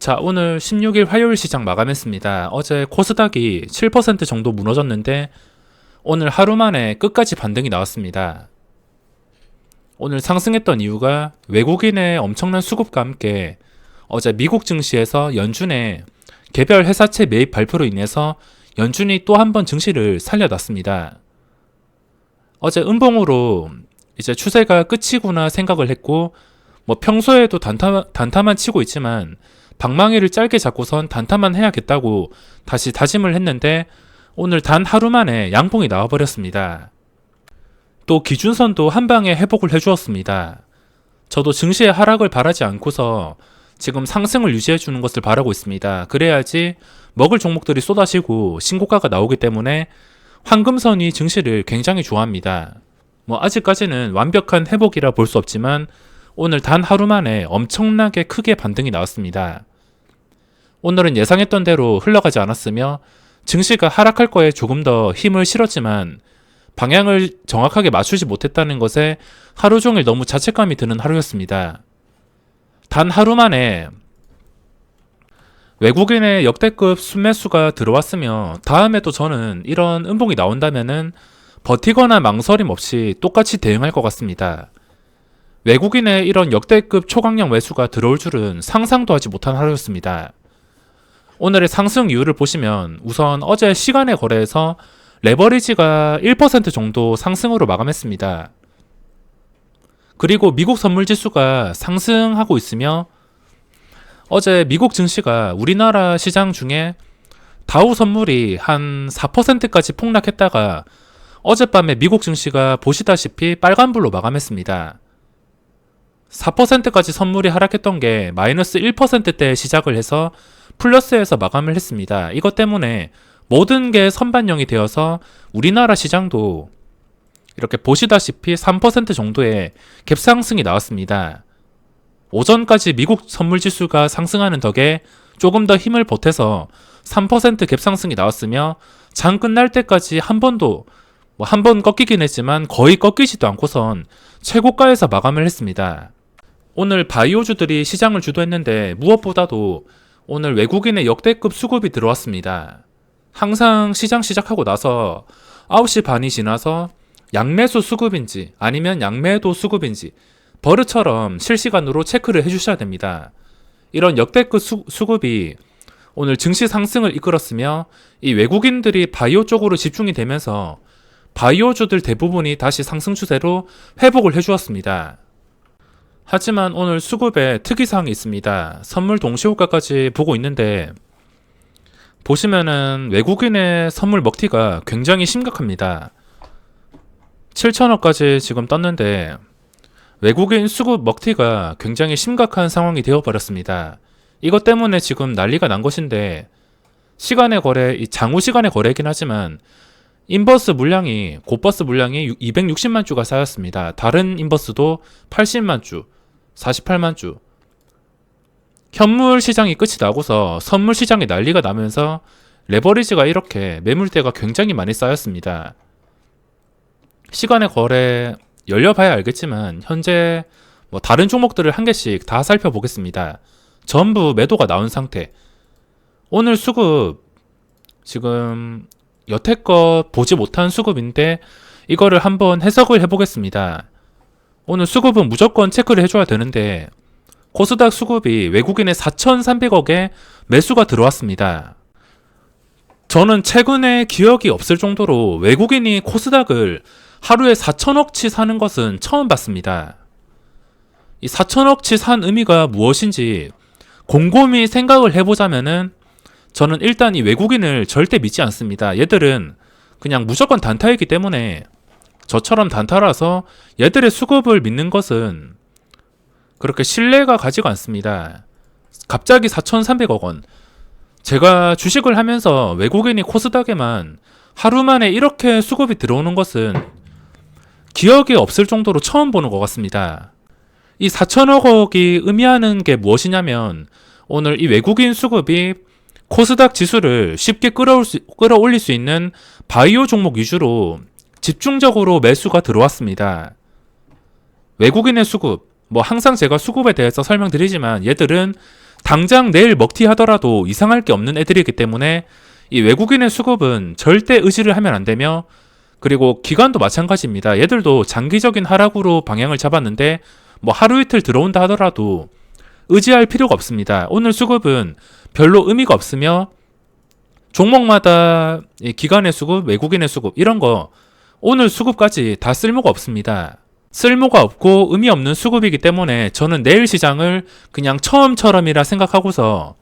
자, 오늘 16일 화요일 시장 마감했습니다. 어제 코스닥이 7% 정도 무너졌는데 오늘 하루 만에 끝까지 반등이 나왔습니다. 오늘 상승했던 이유가 외국인의 엄청난 수급과 함께 어제 미국 증시에서 연준의 개별 회사채 매입 발표로 인해서 연준이 또 한 번 증시를 살려놨습니다. 어제 음봉으로 이제 추세가 끝이구나 생각을 했고, 평소에도 단타만 치고 있지만 방망이를 짧게 잡고선 단타만 해야겠다고 다시 다짐을 했는데 오늘 단 하루 만에 양봉이 나와버렸습니다. 또 기준선도 한 방에 회복을 해주었습니다. 저도 증시의 하락을 바라지 않고서 지금 상승을 유지해주는 것을 바라고 있습니다. 그래야지 먹을 종목들이 쏟아지고 신고가가 나오기 때문에 황금선이 증시를 굉장히 좋아합니다. 아직까지는 완벽한 회복이라 볼 수 없지만 오늘 단 하루 만에 엄청나게 크게 반등이 나왔습니다. 오늘은 예상했던 대로 흘러가지 않았으며 증시가 하락할 거에 조금 더 힘을 실었지만 방향을 정확하게 맞추지 못했다는 것에 하루 종일 너무 자책감이 드는 하루였습니다. 단 하루 만에 외국인의 역대급 순매수가 들어왔으며 다음에도 저는 이런 음봉이 나온다면은 버티거나 망설임 없이 똑같이 대응할 것 같습니다. 외국인의 이런 역대급 초강력 매수가 들어올 줄은 상상도 하지 못한 하루였습니다. 오늘의 상승 이유를 보시면 우선 어제 시간의 거래에서 레버리지가 1% 정도 상승으로 마감했습니다. 그리고 미국 선물지수가 상승하고 있으며 어제 미국 증시가 우리나라 시장 중에 다우 선물이 한 4%까지 폭락했다가 어젯밤에 미국 증시가 보시다시피 빨간불로 마감했습니다. 4%까지 선물이 하락했던 게 마이너스 1%대에 시작을 해서 플러스에서 마감을 했습니다. 이것 때문에 모든 게 선반영이 되어서 우리나라 시장도 이렇게 보시다시피 3% 정도의 갭상승이 나왔습니다. 오전까지 미국 선물지수가 상승하는 덕에 조금 더 힘을 보태서 3% 갭상승이 나왔으며 장 끝날 때까지 한 번도 한 번 꺾이긴 했지만 거의 꺾이지도 않고선 최고가에서 마감을 했습니다. 오늘 바이오주들이 시장을 주도했는데 무엇보다도 오늘 외국인의 역대급 수급이 들어왔습니다. 항상 시장 시작하고 나서 9시 반이 지나서 양매수 수급인지 아니면 양매도 수급인지 버릇처럼 실시간으로 체크를 해주셔야 됩니다. 이런 역대급 수급이 오늘 증시 상승을 이끌었으며 이 외국인들이 바이오 쪽으로 집중이 되면서 바이오주들 대부분이 다시 상승 추세로 회복을 해주었습니다. 하지만 오늘 수급에 특이사항이 있습니다. 선물 동시효과까지 보고 있는데 보시면은 외국인의 선물 먹튀가 굉장히 심각합니다. 7천억까지 지금 떴는데 외국인 수급 먹튀가 굉장히 심각한 상황이 되어버렸습니다. 이것 때문에 지금 난리가 난 것인데 시간의 거래, 이 장후 시간의 거래이긴 하지만 인버스 물량이 곧버스 물량이 260만 주가 쌓였습니다. 다른 인버스도 80만 주, 48만 주. 현물 시장이 끝이 나고서 선물 시장에 난리가 나면서 레버리지가 이렇게 매물대가 굉장히 많이 쌓였습니다. 시간의 거래 열려봐야 알겠지만 현재 다른 종목들을 한 개씩 다 살펴보겠습니다. 전부 매도가 나온 상태. 오늘 수급 지금 여태껏 보지 못한 수급인데 이거를 한번 해석을 해보겠습니다. 오늘 수급은 무조건 체크를 해줘야 되는데 코스닥 수급이 외국인의 4,300억에 매수가 들어왔습니다. 저는 최근에 기억이 없을 정도로 외국인이 코스닥을 하루에 4천억치 사는 것은 처음 봤습니다. 이 4천억치 산 의미가 무엇인지 곰곰이 생각을 해보자면은 저는 일단 이 외국인을 절대 믿지 않습니다. 얘들은 그냥 무조건 단타이기 때문에 저처럼 단타라서 얘들의 수급을 믿는 것은 그렇게 신뢰가 가지가 않습니다. 갑자기 4,300억 원. 제가 주식을 하면서 외국인이 코스닥에만 하루 만에 이렇게 수급이 들어오는 것은 기억이 없을 정도로 처음 보는 것 같습니다. 이 4천억 억이 의미하는 게 무엇이냐면 오늘 이 외국인 수급이 코스닥 지수를 쉽게 끌어올릴 수 있는 바이오 종목 위주로 집중적으로 매수가 들어왔습니다. 외국인의 수급, 항상 제가 수급에 대해서 설명드리지만 얘들은 당장 내일 먹튀 하더라도 이상할 게 없는 애들이기 때문에 이 외국인의 수급은 절대 의지를 하면 안 되며, 그리고 기관도 마찬가지입니다. 얘들도 장기적인 하락으로 방향을 잡았는데 뭐 하루 이틀 들어온다 하더라도 의지할 필요가 없습니다. 오늘 수급은 별로 의미가 없으며 종목마다 이 기관의 수급, 외국인의 수급 이런 거 오늘 수급까지 다 쓸모가 없습니다. 쓸모가 없고 의미 없는 수급이기 때문에 저는 내일 시장을 그냥 처음처럼이라 생각하고서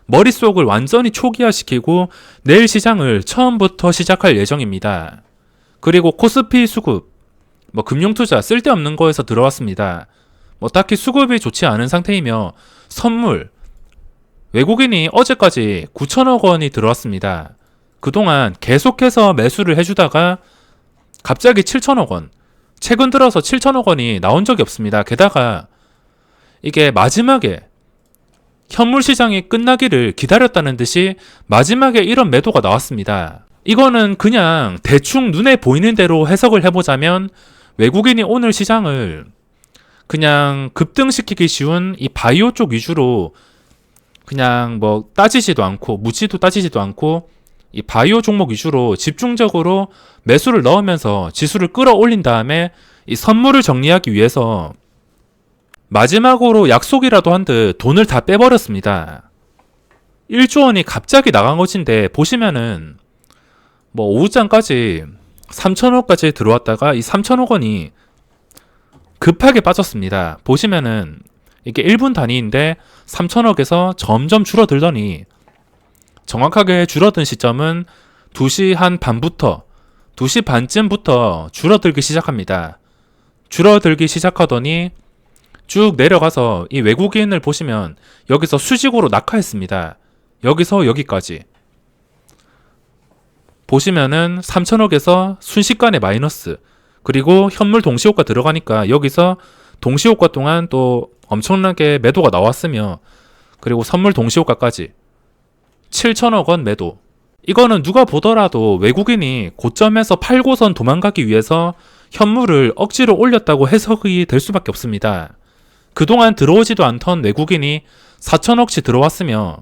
머릿속을 완전히 초기화시키고 내일 시장을 처음부터 시작할 예정입니다. 그리고 코스피 수급, 뭐 금융투자 쓸데없는 거에서 들어왔습니다. 뭐 딱히 수급이 좋지 않은 상태이며 선물, 외국인이 어제까지 9천억 원이 들어왔습니다. 그동안 계속해서 매수를 해주다가 갑자기 7천억 원, 최근 들어서 7천억 원이 나온 적이 없습니다. 게다가 이게 마지막에 현물 시장이 끝나기를 기다렸다는 듯이 마지막에 이런 매도가 나왔습니다. 이거는 그냥 대충 눈에 보이는 대로 해석을 해보자면 외국인이 오늘 시장을 그냥 급등시키기 쉬운 이 바이오 쪽 위주로 그냥 뭐 따지지도 않고 묻지도 따지지도 않고 이 바이오 종목 위주로 집중적으로 매수를 넣으면서 지수를 끌어올린 다음에 이 선물을 정리하기 위해서 마지막으로 약속이라도 한 듯 돈을 다 빼버렸습니다. 1조 원이 갑자기 나간 것인데 보시면은 뭐 오후장까지 3천억까지 들어왔다가 이 3천억 원이 급하게 빠졌습니다. 보시면은 이게 1분 단위인데 3천억에서 점점 줄어들더니 정확하게 줄어든 시점은 2시 한 반부터 2시 반쯤부터 줄어들기 시작합니다. 줄어들기 시작하더니 쭉 내려가서 이 외국인을 보시면 여기서 수직으로 낙하했습니다. 여기서 여기까지 보시면은 3천억에서 순식간에 마이너스, 그리고 현물 동시효과 들어가니까 여기서 동시효과 동안 또 엄청나게 매도가 나왔으며, 그리고 선물 동시효과까지 7천억 원 매도. 이거는 누가 보더라도 외국인이 고점에서 팔고선 도망가기 위해서 현물을 억지로 올렸다고 해석이 될 수밖에 없습니다. 그동안 들어오지도 않던 외국인이 4천억치 들어왔으며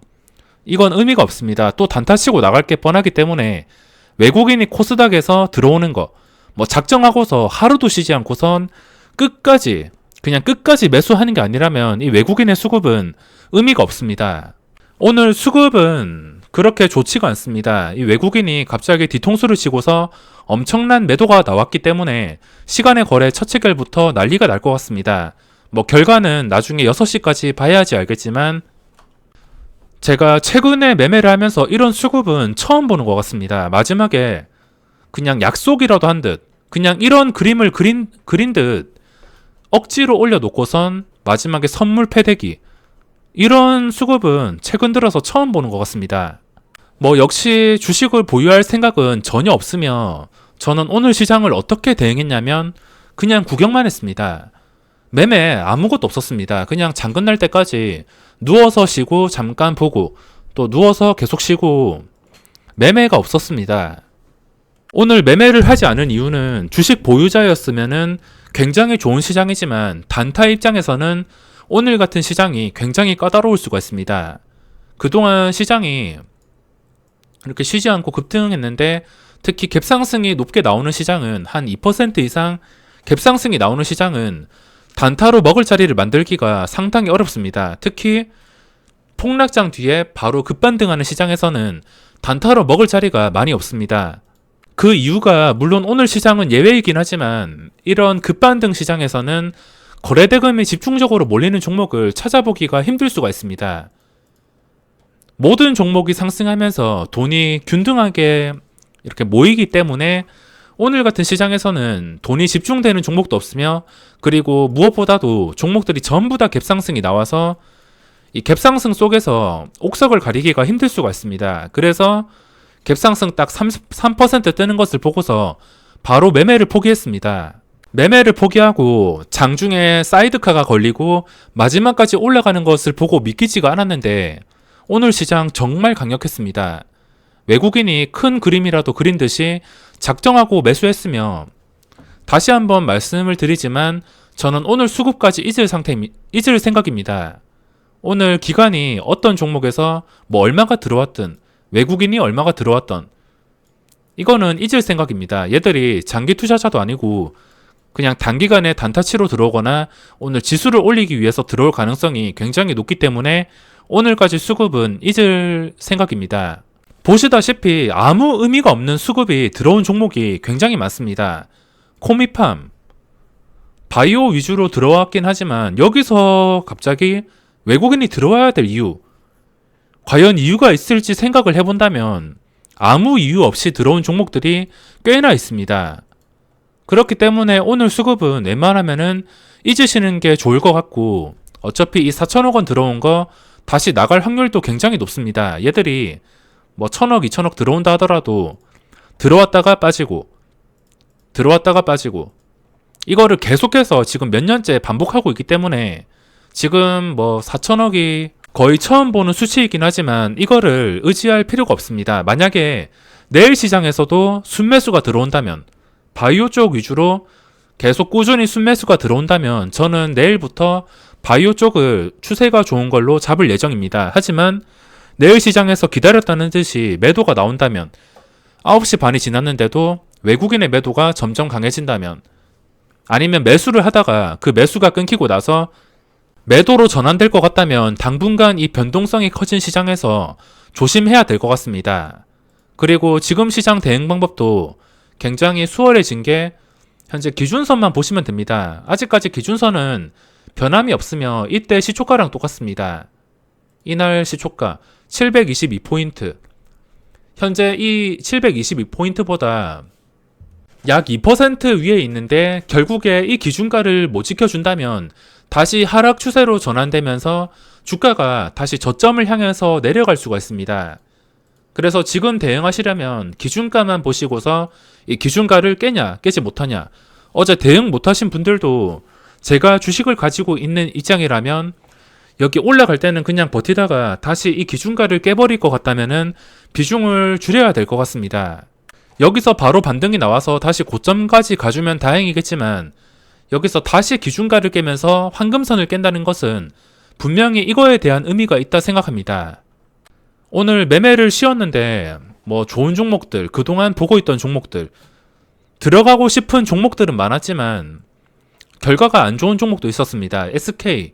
이건 의미가 없습니다. 또 단타 치고 나갈 게 뻔하기 때문에 외국인이 코스닥에서 들어오는 거 뭐 작정하고서 하루도 쉬지 않고선 끝까지 그냥 끝까지 매수하는 게 아니라면 이 외국인의 수급은 의미가 없습니다. 오늘 수급은 그렇게 좋지가 않습니다. 이 외국인이 갑자기 뒤통수를 치고서 엄청난 매도가 나왔기 때문에 시간의 거래 첫 체결부터 난리가 날 것 같습니다. 뭐 결과는 나중에 6시까지 봐야지 알겠지만 제가 최근에 매매를 하면서 이런 수급은 처음 보는 것 같습니다. 마지막에 그냥 약속이라도 한 듯 그냥 이런 그림을 그린 듯 억지로 올려놓고선 마지막에 선물 패대기, 이런 수급은 최근 들어서 처음 보는 것 같습니다. 뭐 역시 주식을 보유할 생각은 전혀 없으며 저는 오늘 시장을 어떻게 대응했냐면 그냥 구경만 했습니다. 매매 아무것도 없었습니다. 그냥 장끝 날 때까지 누워서 쉬고 잠깐 보고 또 누워서 계속 쉬고 매매가 없었습니다. 오늘 매매를 하지 않은 이유는 주식 보유자였으면은 굉장히 좋은 시장이지만 단타 입장에서는 오늘 같은 시장이 굉장히 까다로울 수가 있습니다. 그동안 시장이 이렇게 쉬지 않고 급등했는데 특히 갭상승이 높게 나오는 시장은 한 2% 이상 갭상승이 나오는 시장은 단타로 먹을 자리를 만들기가 상당히 어렵습니다. 특히 폭락장 뒤에 바로 급반등하는 시장에서는 단타로 먹을 자리가 많이 없습니다. 그 이유가 물론 오늘 시장은 예외이긴 하지만 이런 급반등 시장에서는 거래대금이 집중적으로 몰리는 종목을 찾아보기가 힘들 수가 있습니다. 모든 종목이 상승하면서 돈이 균등하게 이렇게 모이기 때문에 오늘 같은 시장에서는 돈이 집중되는 종목도 없으며, 그리고 무엇보다도 종목들이 전부 다 갭상승이 나와서 이 갭상승 속에서 옥석을 가리기가 힘들 수가 있습니다. 그래서 갭상승 딱 3% 뜨는 것을 보고서 바로 매매를 포기했습니다. 매매를 포기하고 장중에 사이드카가 걸리고 마지막까지 올라가는 것을 보고 믿기지가 않았는데 오늘 시장 정말 강력했습니다. 외국인이 큰 그림이라도 그린 듯이 작정하고 매수했으며, 다시 한번 말씀을 드리지만 저는 오늘 수급까지 잊을 생각입니다. 오늘 기관이 어떤 종목에서 뭐 얼마가 들어왔든 외국인이 얼마가 들어왔던 이거는 잊을 생각입니다. 얘들이 장기 투자자도 아니고 그냥 단기간에 단타치로 들어오거나 오늘 지수를 올리기 위해서 들어올 가능성이 굉장히 높기 때문에 오늘까지 수급은 잊을 생각입니다. 보시다시피 아무 의미가 없는 수급이 들어온 종목이 굉장히 많습니다. 코미팜, 바이오 위주로 들어왔긴 하지만 여기서 갑자기 외국인이 들어와야 될 이유, 과연 이유가 있을지 생각을 해본다면 아무 이유 없이 들어온 종목들이 꽤나 있습니다. 그렇기 때문에 오늘 수급은 웬만하면은 잊으시는 게 좋을 것 같고, 어차피 이 4천억 원 들어온 거 다시 나갈 확률도 굉장히 높습니다. 얘들이 뭐 1,000억, 2,000억 들어온다 하더라도 들어왔다가 빠지고 들어왔다가 빠지고 이거를 계속해서 지금 몇 년째 반복하고 있기 때문에 지금 뭐 4천억이 거의 처음 보는 수치이긴 하지만 이거를 의지할 필요가 없습니다. 만약에 내일 시장에서도 순매수가 들어온다면, 바이오 쪽 위주로 계속 꾸준히 순매수가 들어온다면 저는 내일부터 바이오 쪽을 추세가 좋은 걸로 잡을 예정입니다. 하지만 내일 시장에서 기다렸다는 듯이 매도가 나온다면, 9시 반이 지났는데도 외국인의 매도가 점점 강해진다면, 아니면 매수를 하다가 그 매수가 끊기고 나서 매도로 전환될 것 같다면 당분간 이 변동성이 커진 시장에서 조심해야 될 것 같습니다. 그리고 지금 시장 대응 방법도 굉장히 수월해진 게 현재 기준선만 보시면 됩니다. 아직까지 기준선은 변함이 없으며 이때 시초가랑 똑같습니다. 이날 시초가 722포인트. 현재 이 722포인트보다 약 2% 위에 있는데 결국에 이 기준가를 못 지켜준다면 다시 하락 추세로 전환되면서 주가가 다시 저점을 향해서 내려갈 수가 있습니다. 그래서 지금 대응하시려면 기준가만 보시고서 이 기준가를 깨냐 깨지 못하냐, 어제 대응 못하신 분들도 제가 주식을 가지고 있는 입장이라면 여기 올라갈 때는 그냥 버티다가 다시 이 기준가를 깨버릴 것 같다면은 비중을 줄여야 될 것 같습니다. 여기서 바로 반등이 나와서 다시 고점까지 가주면 다행이겠지만 여기서 다시 기준가를 깨면서 황금선을 깬다는 것은 분명히 이거에 대한 의미가 있다 생각합니다. 오늘 매매를 쉬었는데 뭐 좋은 종목들, 그동안 보고 있던 종목들, 들어가고 싶은 종목들은 많았지만 결과가 안 좋은 종목도 있었습니다. SK,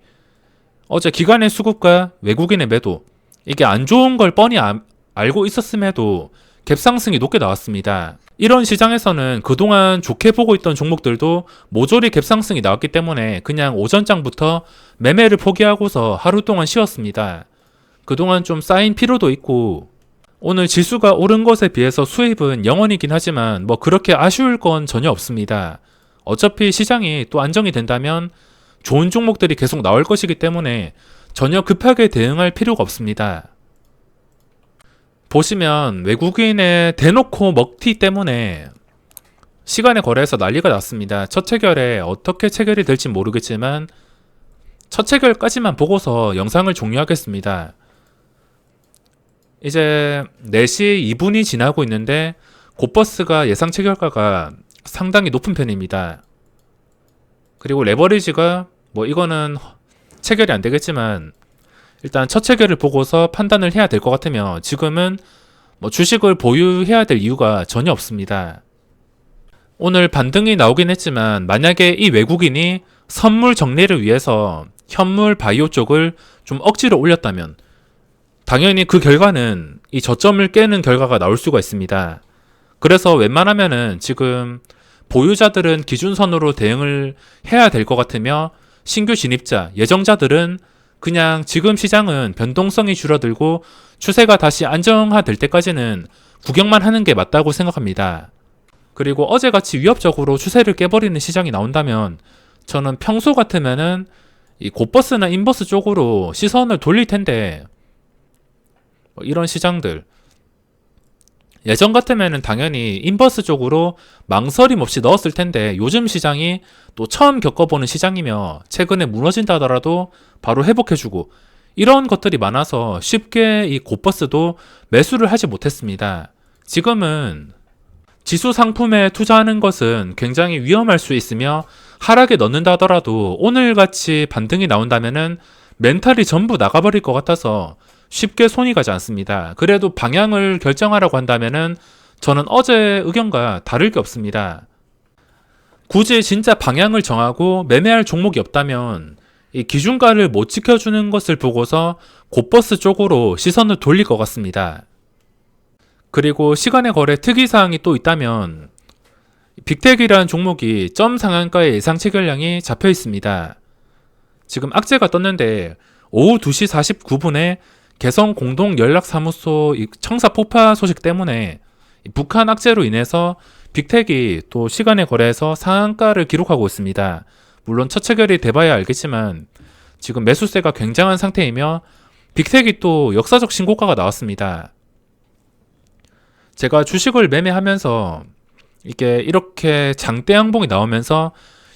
어제 기관의 수급과 외국인의 매도, 이게 안 좋은 걸 뻔히 알고 있었음에도 갭상승이 높게 나왔습니다. 이런 시장에서는 그동안 좋게 보고 있던 종목들도 모조리 갭상승이 나왔기 때문에 그냥 오전장부터 매매를 포기하고서 하루 동안 쉬었습니다. 그동안 좀 쌓인 피로도 있고 오늘 지수가 오른 것에 비해서 수입은 0원이긴 하지만 뭐 그렇게 아쉬울 건 전혀 없습니다. 어차피 시장이 또 안정이 된다면 좋은 종목들이 계속 나올 것이기 때문에 전혀 급하게 대응할 필요가 없습니다. 보시면 외국인의 대놓고 먹튀 때문에 시간의 거래에서 난리가 났습니다. 첫 체결에 어떻게 체결이 될지 모르겠지만 첫 체결까지만 보고서 영상을 종료하겠습니다. 이제 4시 2분이 지나고 있는데 곧버스가 예상 체결가가 상당히 높은 편입니다. 그리고 레버리지가 뭐 이거는 체결이 안 되겠지만 일단 첫 체결을 보고서 판단을 해야 될 것 같으며 지금은 뭐 주식을 보유해야 될 이유가 전혀 없습니다. 오늘 반등이 나오긴 했지만 만약에 이 외국인이 선물 정리를 위해서 현물 바이오 쪽을 좀 억지로 올렸다면 당연히 그 결과는 이 저점을 깨는 결과가 나올 수가 있습니다. 그래서 웬만하면은 지금 보유자들은 기준선으로 대응을 해야 될 것 같으며 신규 진입자, 예정자들은 그냥 지금 시장은 변동성이 줄어들고 추세가 다시 안정화될 때까지는 구경만 하는 게 맞다고 생각합니다. 그리고 어제같이 위협적으로 추세를 깨버리는 시장이 나온다면 저는 평소 같으면은 이 곧버스나 인버스 쪽으로 시선을 돌릴 텐데 뭐 이런 시장들 예전 같으면은 당연히 인버스 쪽으로 망설임 없이 넣었을 텐데 요즘 시장이 또 처음 겪어보는 시장이며 최근에 무너진다 하더라도 바로 회복해주고 이런 것들이 많아서 쉽게 이 곧버스도 매수를 하지 못했습니다. 지금은 지수 상품에 투자하는 것은 굉장히 위험할 수 있으며 하락에 넣는다 하더라도 오늘같이 반등이 나온다면은 멘탈이 전부 나가버릴 것 같아서 쉽게 손이 가지 않습니다. 그래도 방향을 결정하라고 한다면은 저는 어제 의견과 다를 게 없습니다. 굳이 진짜 방향을 정하고 매매할 종목이 없다면 이 기준가를 못 지켜주는 것을 보고서 곧버스 쪽으로 시선을 돌릴 것 같습니다. 그리고 시간의 거래 특이사항이 또 있다면 빅텍이라는 종목이 점 상한가의 예상 체결량이 잡혀 있습니다. 지금 악재가 떴는데 오후 2시 49분에 개성 공동연락사무소 청사 폭파 소식 때문에 북한 악재로 인해서 빅텍이 또 시간의 거래에서 상한가를 기록하고 있습니다. 물론 첫 체결이 돼봐야 알겠지만 지금 매수세가 굉장한 상태이며 빅텍이 또 역사적 신고가가 나왔습니다. 제가 주식을 매매하면서 이게 이렇게 장대 양봉이 나오면서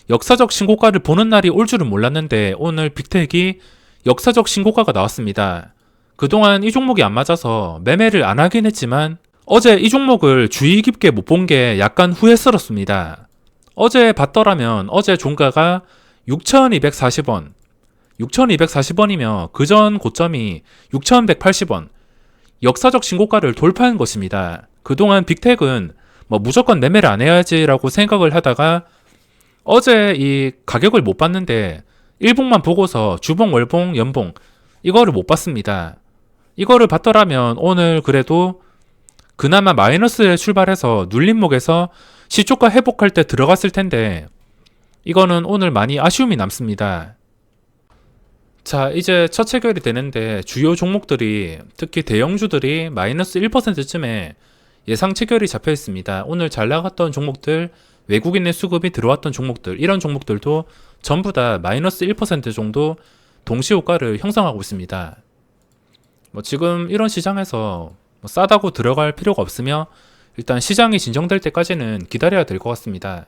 역사적 신고가를 보는 날이 올 줄은 몰랐는데 오늘 빅텍이 역사적 신고가가 나왔습니다. 그동안 이 종목이 안 맞아서 매매를 안 하긴 했지만 어제 이 종목을 주의 깊게 못 본 게 약간 후회스럽습니다. 어제 봤더라면 어제 종가가 6,240원, 6,240원이며 그전 고점이 6,180원, 역사적 신고가를 돌파한 것입니다. 그동안 빅텍은 무조건 매매를 안 해야지라고 생각을 하다가 어제 이 가격을 못 봤는데 일봉만 보고서 주봉, 월봉, 연봉 이거를 못 봤습니다. 이거를 봤더라면 오늘 그래도 그나마 마이너스에 출발해서 눌림목에서 시초가 회복할 때 들어갔을 텐데 이거는 오늘 많이 아쉬움이 남습니다. 자, 이제 첫 체결이 되는데 주요 종목들이 특히 대형주들이 마이너스 1%쯤에 예상 체결이 잡혀 있습니다. 오늘 잘 나갔던 종목들, 외국인의 수급이 들어왔던 종목들, 이런 종목들도 전부 다 마이너스 1% 정도 동시효과를 형성하고 있습니다. 지금 이런 시장에서 싸다고 들어갈 필요가 없으며 일단 시장이 진정될 때까지는 기다려야 될 것 같습니다.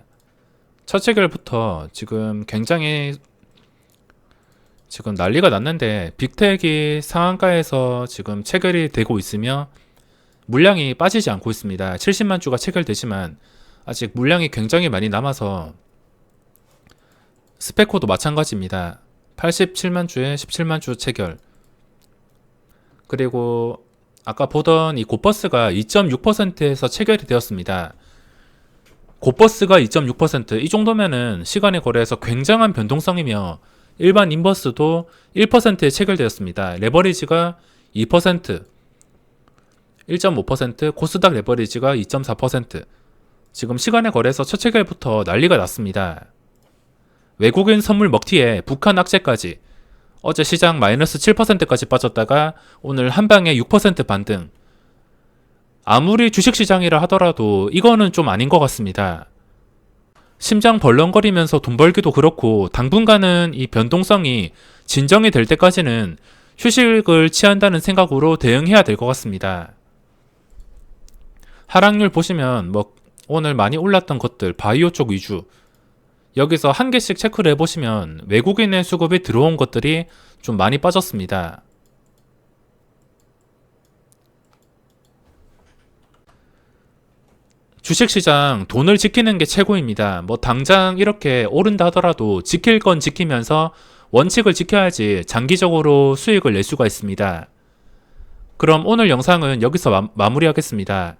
첫 체결부터 지금 굉장히 지금 난리가 났는데 빅텍이 상한가에서 지금 체결이 되고 있으며 물량이 빠지지 않고 있습니다. 70만 주가 체결되지만 아직 물량이 굉장히 많이 남아서 스페코도 마찬가지입니다. 87만 주에 17만 주 체결. 그리고 아까 보던 이 곧버스가 2.6%에서 체결이 되었습니다. 곧버스가 2.6%, 이 정도면은 시간의 거래에서 굉장한 변동성이며 일반 인버스도 1%에 체결되었습니다. 레버리지가 2%, 1.5%, 코스닥 레버리지가 2.4%. 지금 시간의 거래에서 첫 체결부터 난리가 났습니다. 외국인 선물 먹튀에 북한 악재까지. 어제 시장 마이너스 7%까지 빠졌다가 오늘 한방에 6% 반등. 아무리 주식시장이라 하더라도 이거는 좀 아닌 것 같습니다. 심장 벌렁거리면서 돈 벌기도 그렇고 당분간은 이 변동성이 진정이 될 때까지는 휴식을 취한다는 생각으로 대응해야 될 것 같습니다. 하락률 보시면 오늘 많이 올랐던 것들 바이오 쪽 위주, 여기서 한 개씩 체크를 해보시면 외국인의 수급이 들어온 것들이 좀 많이 빠졌습니다. 주식시장 돈을 지키는 게 최고입니다. 당장 이렇게 오른다 하더라도 지킬 건 지키면서 원칙을 지켜야지 장기적으로 수익을 낼 수가 있습니다. 그럼 오늘 영상은 여기서 마무리하겠습니다.